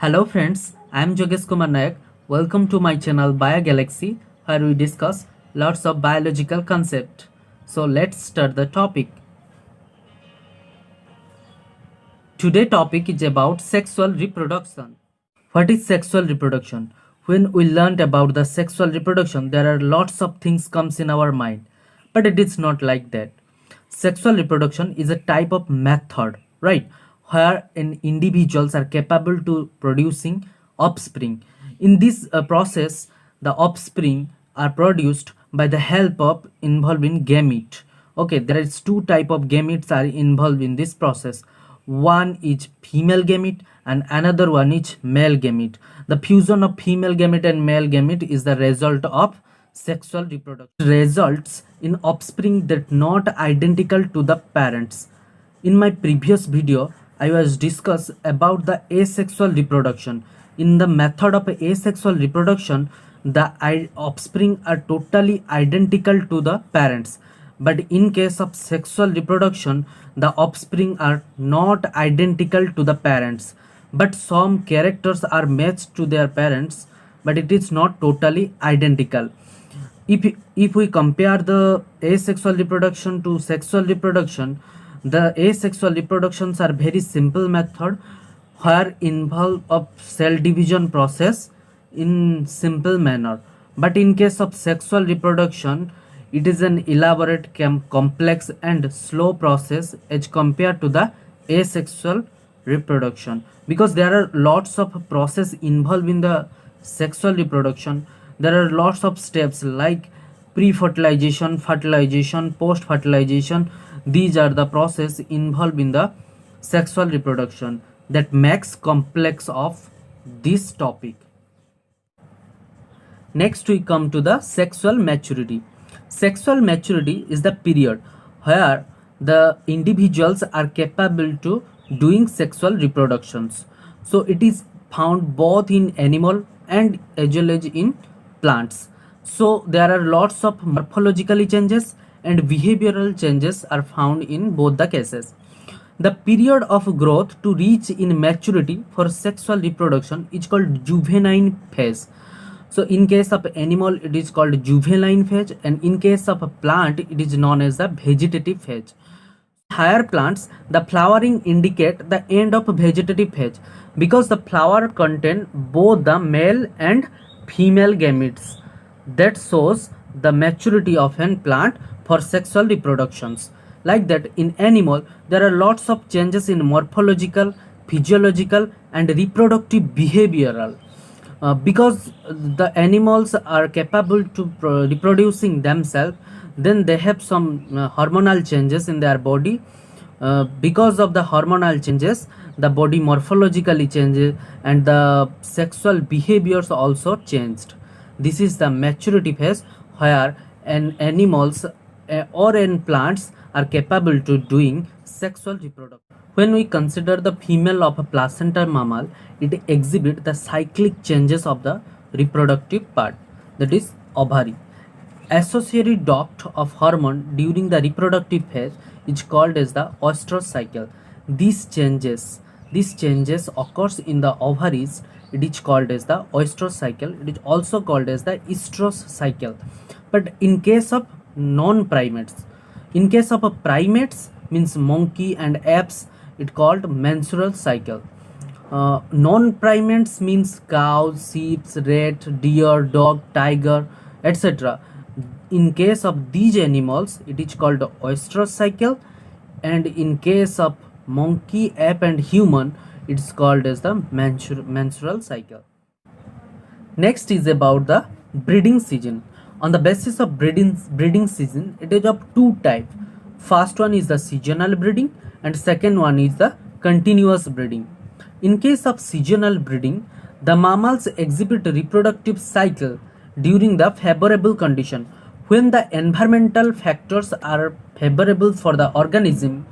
Hello friends, I am Jogesh Kumar Nayak. Welcome to my channel BioGalaxy where we discuss lots of biological concept. So let's start the topic. Today topic is about sexual reproduction. What is sexual reproduction? When we learned about the sexual reproduction, there are lots of things comes in our mind, but it is not like that. Sexual reproduction is a type of method, right, where individuals are capable to producing offspring. In this process, the offspring are produced by the help of involving gamete. Okay, there is two type of gametes are involved in this process. One is female gamete and another one is male gamete. The fusion of female gamete and male gamete is the result of sexual reproduction. Results in offspring that not identical to the parents. In my previous video, I was discuss about the asexual reproduction. In the method of asexual reproduction, the offspring are totally identical to the parents. But in case of sexual reproduction, the offspring are not identical to the parents. But some characters are matched to their parents, but it is not totally identical. If we compare the asexual reproduction to sexual reproduction, the asexual reproductions are very simple method where involve of cell division process in simple manner. But in case of sexual reproduction, it is an elaborate, complex and slow process as compared to the asexual reproduction, because there are lots of process involved in the sexual reproduction. There are lots of steps like pre-fertilization, fertilization, post-fertilization. These are the process involved in the sexual reproduction that makes complex of this topic. Next we come to the sexual maturity. Sexual maturity is the period where the individuals are capable to doing sexual reproductions. So it is found both in animal and as well as in plants. So there are lots of morphological changes and behavioral changes are found in both the cases. The period of growth to reach in maturity for sexual reproduction is called juvenile phase. So in case of animal, it is called juvenile phase, and in case of a plant, it is known as the vegetative phase. Higher plants, the flowering indicate the end of vegetative phase because the flower contain both the male and female gametes. That shows the maturity of a plant for sexual reproductions. Like that, in animal, there are lots of changes in morphological, physiological, and reproductive behavioral. Because the animals are capable to reproducing themselves, then they have some hormonal changes in their body. Because of the hormonal changes, the body morphologically changes and the sexual behaviors also changed. This is the maturity phase where animals or in plants are capable to doing sexual reproduction. When we consider the female of a placental mammal, it exhibits the cyclic changes of the reproductive part, that is ovary. Associated duct of hormone during the reproductive phase is called as the oestrus cycle. These changes occurs in the ovaries. It is called as the oestrus cycle. It is also called as the estrous cycle. But in case of non-primates, in case of a primates means monkey and apes, it called menstrual cycle. Non-primates means cows, sheep, rat, deer, dog, tiger, etc. In case of these animals, it is called the oestrus cycle, and in case of monkey, ape, and human, it is called as the menstrual cycle. Next is about the breeding season. On the basis of breeding season, it is of two types. First one is the seasonal breeding and second one is the continuous breeding. In case of seasonal breeding, the mammals exhibit a reproductive cycle during the favorable condition. When the environmental factors are favorable for the organism,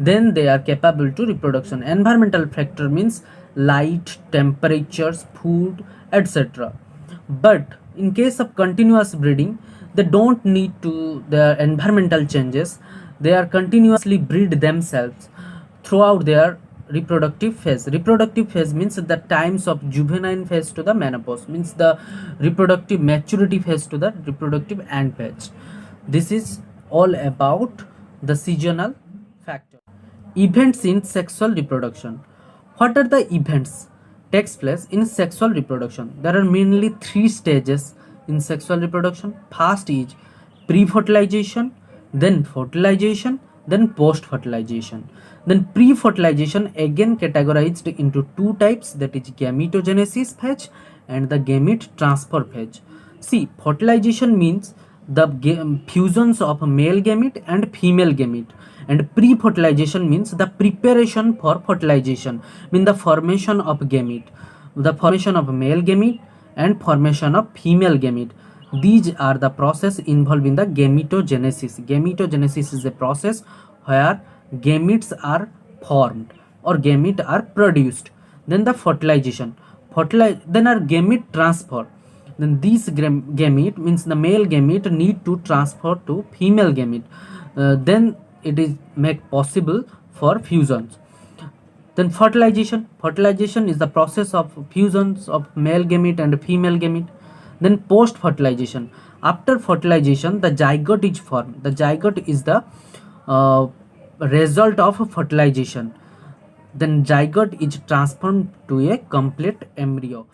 then they are capable to reproduction. Environmental factor means light, temperatures, food, etc. But in case of continuous breeding, they don't need to their environmental changes. They are continuously breed themselves throughout their reproductive phase. Reproductive phase means the times of juvenile phase to the menopause, means the reproductive maturity phase to the reproductive end phase. This is all about the seasonal factor. Events in sexual reproduction. What are the events takes place in sexual reproduction? There are mainly three stages in sexual reproduction. First is pre-fertilization, then fertilization, then post-fertilization. Then pre-fertilization again categorized into two types, that is gametogenesis phase and the gamete transfer phase. See, fertilization means the fusions of male gamete and female gamete, and pre-fertilization means the preparation for fertilization, means the formation of gamete, the formation of male gamete and formation of female gamete. These are the process involved in the gametogenesis. Gametogenesis is a process where gametes are formed or gamete are produced. Then the fertilization, then our gamete transfer. Then these gamete means the male gamete need to transfer to female gamete. Then it is make possible for fusions. Then fertilization. Fertilization is the process of fusions of male gamete and female gamete. Then post fertilization. After fertilization, the zygote is formed. The zygote is the result of fertilization. Then zygote is transformed to a complete embryo.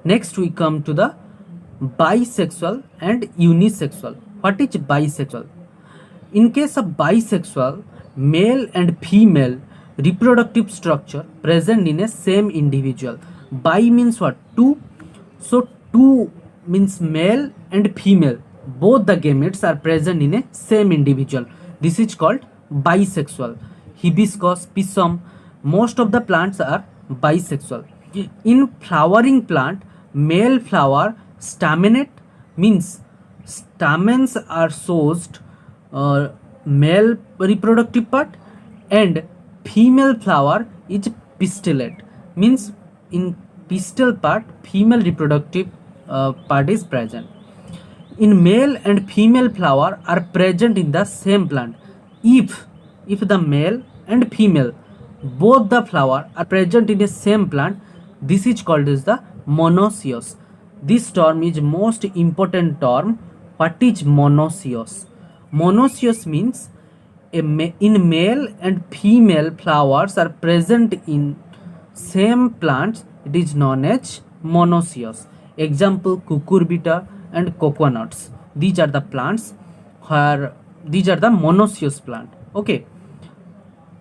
Next we come to the bisexual and unisexual. What is bisexual? In case of bisexual, male and female reproductive structure present in a same individual. Bi means what? Two. So two means male and female. Both the gametes are present in a same individual. This is called bisexual. Hibiscus, pisum, most of the plants are bisexual. In flowering plant, male flower staminate, means stamens are sourced, male reproductive part, and female flower is pistillate, means in pistil part female reproductive part is present. In male and female flower are present in the same plant. If the male and female both the flower are present in the same plant, this is called as the monoecious. This term is most important term. What is monoecious? Monoecious means in male and female flowers are present in same plants. It is known as monoecious. Example, cucurbita and coconuts. These are the plants where these are the monoecious plant. Okay.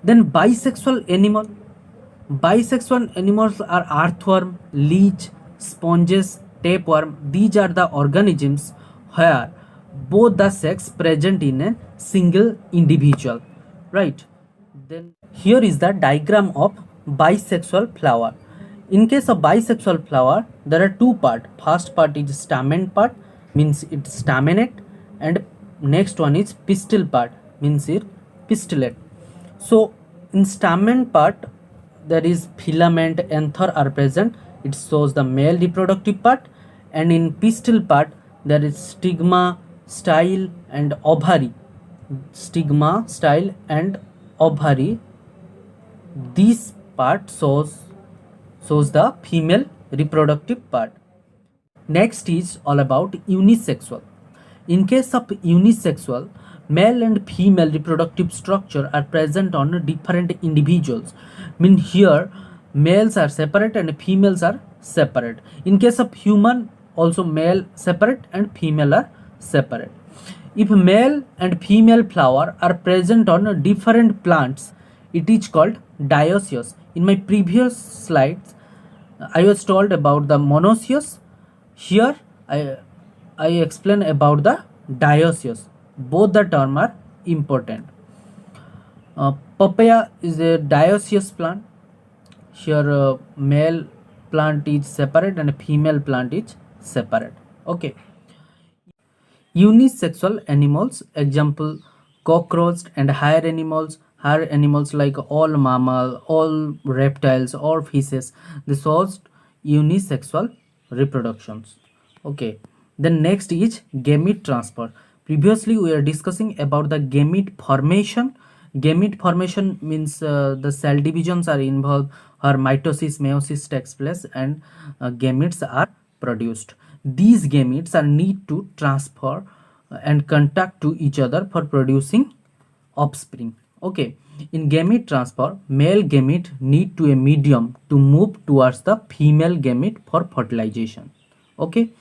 Then bisexual animal. Bisexual animals are earthworm, leech, sponges, tapeworm. These are the organisms where both the sex present in a single individual, right? Then here is the diagram of bisexual flower. In case of bisexual flower, there are two parts. First part is stamen part, means it's staminate, and next one is pistil part, means it pistillate. So in stamen part, there is filament, anther are present. It shows the male reproductive part, and in pistil part there is stigma, style and ovary. Stigma, style and ovary. This part shows the female reproductive part. Next is all about unisexual. In case of unisexual, male and female reproductive structure are present on different individuals. Mean here males are separate and females are separate. In case of human, also male separate and female are separate. If male and female flower are present on different plants, it is called dioecious. In my previous slides, I was told about the monoecious. Here I explain about the dioecious. Both the term are important. Papaya is a dioecious plant. Here male plant is separate and female plant is separate. Okay. Unisexual animals, example cockroach and higher animals. Higher animals like all mammal, all reptiles, all fishes, this was unisexual reproductions. Okay. Then next is gamete transfer. Previously we are discussing about the gamete formation. Gamete formation means the cell divisions are involved, or mitosis, meiosis takes place, and gametes are produced. These gametes are need to transfer and contact to each other for producing offspring. Okay, in gamete transfer, male gamete need to a medium to move towards the female gamete for fertilization. Okay,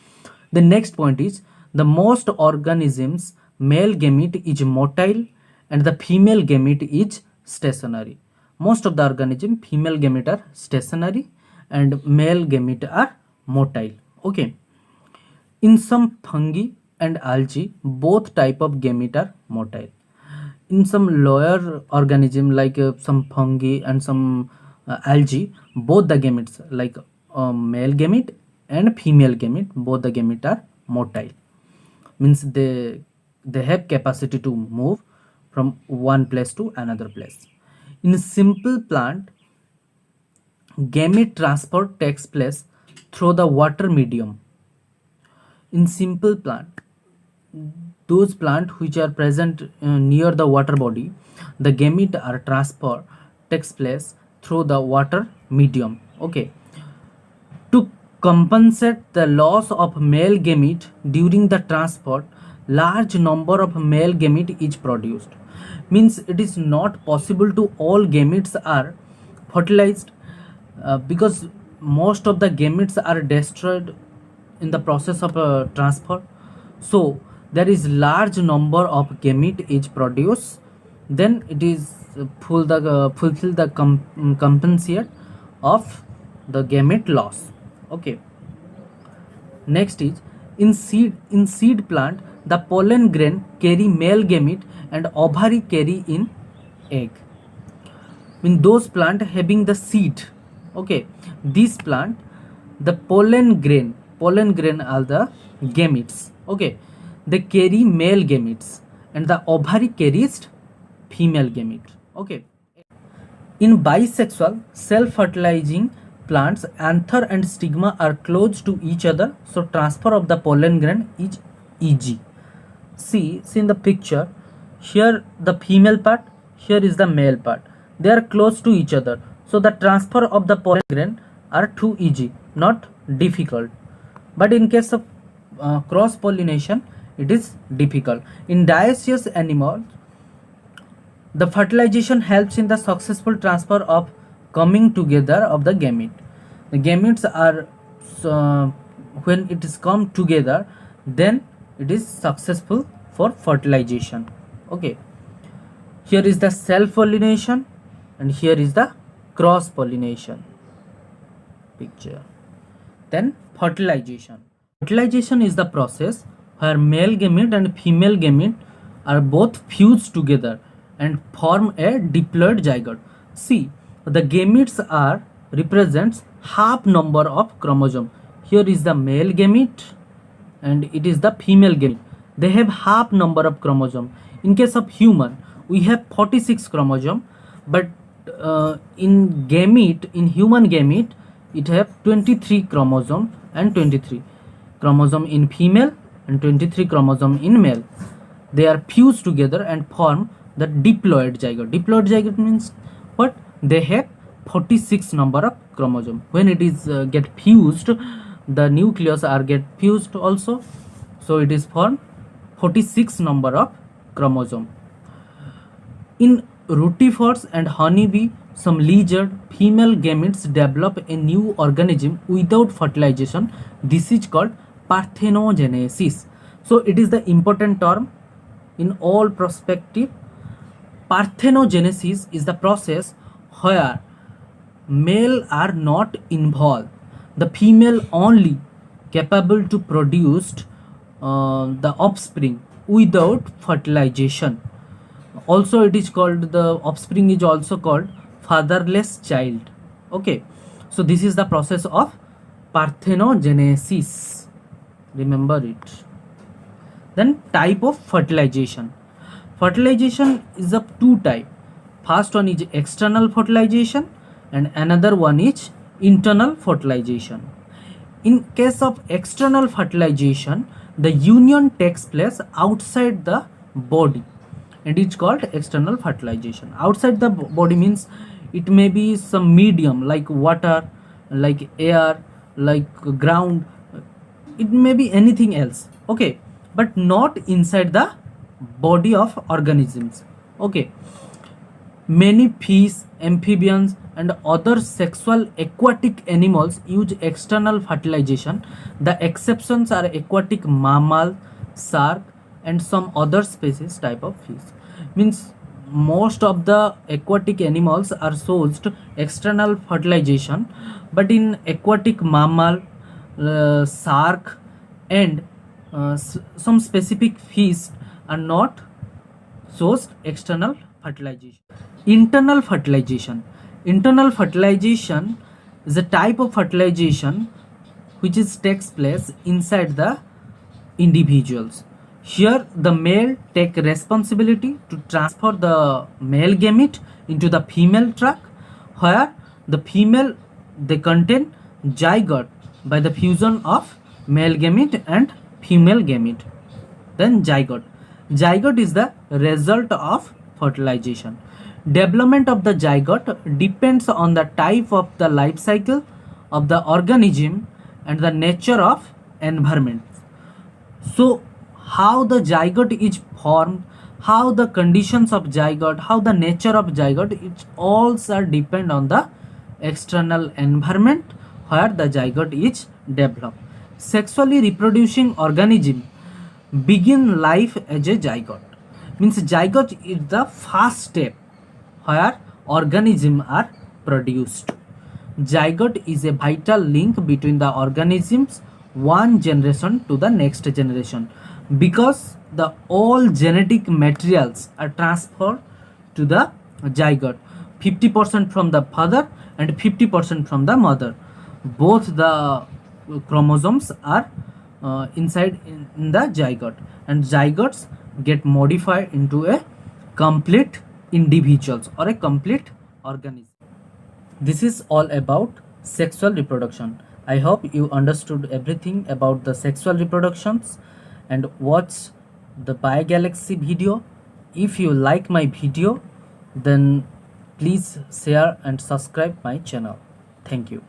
the next point is the most organisms male gamete is motile and the female gamete is stationary. Most of the organism female gamete are stationary and male gamete are motile. Okay, in some fungi and algae, both type of gamete are motile. In some lower organism like some fungi and some algae, both the gametes like male gamete and female gamete, both the gamete are motile. Means they have capacity to move from one place to another place. In simple plant, gamete transfer takes place through the water medium. In simple plant, those plant which are present near the water body, the gamete are transfer takes place through the water medium. Okay, to compensate the loss of male gamete during the transport, large number of male gamete is produced. Means it is not possible to all gametes are fertilized because most of the gametes are destroyed in the process of transfer. So there is large number of gamete is produced, then it is fulfill the compensate of the gamete loss. Okay, next is in seed plant, the pollen grain carry male gamete and ovary carry in egg. In those plant having the seed, okay, this plant, the pollen grain are the gametes. Okay, they carry male gametes and the ovary carries female gamete. Okay, in bisexual self-fertilizing plants, anther and stigma are close to each other, so transfer of the pollen grain is easy. See in the picture, here the female part, here is the male part, they are close to each other, so the transfer of the pollen grain are too easy, not difficult. But in case of cross pollination, it is difficult. In dioecious animals, the fertilization helps in the successful transfer of coming together of the gamete. The gametes are when it is come together, then it is successful for fertilization. Okay, here is the self pollination and here is the cross pollination picture. Then fertilization. Fertilization is the process where male gamete and female gamete are both fused together and form a diploid zygote. See, the gametes are represents half number of chromosome. Here is the male gamete and it is the female gamete. They have half number of chromosome. In case of human, we have 46 chromosome, but in human gamete, it have 23 chromosome and 23 chromosome in female and 23 chromosome in male. They are fused together and form the diploid zygote. Diploid zygote means what? They have 46 number of chromosome. When it is get fused, the nucleus are get fused also, so it is formed 46 number of chromosome. In rotifers and honeybee, some lizard, female gametes develop a new organism without fertilization. This is called parthenogenesis. So it is the important term in all perspective. Parthenogenesis is the process where male are not involved, the female only capable to produce the offspring without fertilization. Also it is called, the offspring is also called fatherless child. Okay, so this is the process of parthenogenesis, remember it. Then type of fertilization. Fertilization is of two type. First one is external fertilization and another one is internal fertilization. In case of external fertilization, the union takes place outside the body. and it's called external fertilization. Outside the body means it may be some medium like water, like air, like ground, it may be anything else, okay, but not inside the body of organisms, okay. Many fish, amphibians, and other sexual aquatic animals use external fertilization. The exceptions are aquatic mammal, shark, and some other species type of fish. Means most of the aquatic animals are sourced external fertilization, but in aquatic mammal, shark, and some specific fish are not sourced external fertilization. Internal fertilization. Internal fertilization is a type of fertilization which takes place inside the individuals. Here the male take responsibility to transfer the male gamete into the female trach, where the female they contain zygote by the fusion of male gamete and female gamete. Then zygote. Zygote is the result of fertilization. Development of the zygote depends on the type of the life cycle of the organism and the nature of environment. So how the zygote is formed, how the conditions of zygote, how the nature of zygote, it all are depend on the external environment where the zygote is developed. Sexually reproducing organism begin life as a zygote. Means zygote is the first step where organisms are produced. Zygote is a vital link between the organisms one generation to the next generation, because the all genetic materials are transferred to the zygote, 50% from the father and 50% from the mother. Both the chromosomes are inside in the zygote, and zygotes get modified into a complete individuals or a complete organism. This is all about sexual reproduction. I hope you understood everything about the sexual reproductions and watch the BioGalaxy video. If you like my video, then please share and subscribe my channel. Thank you.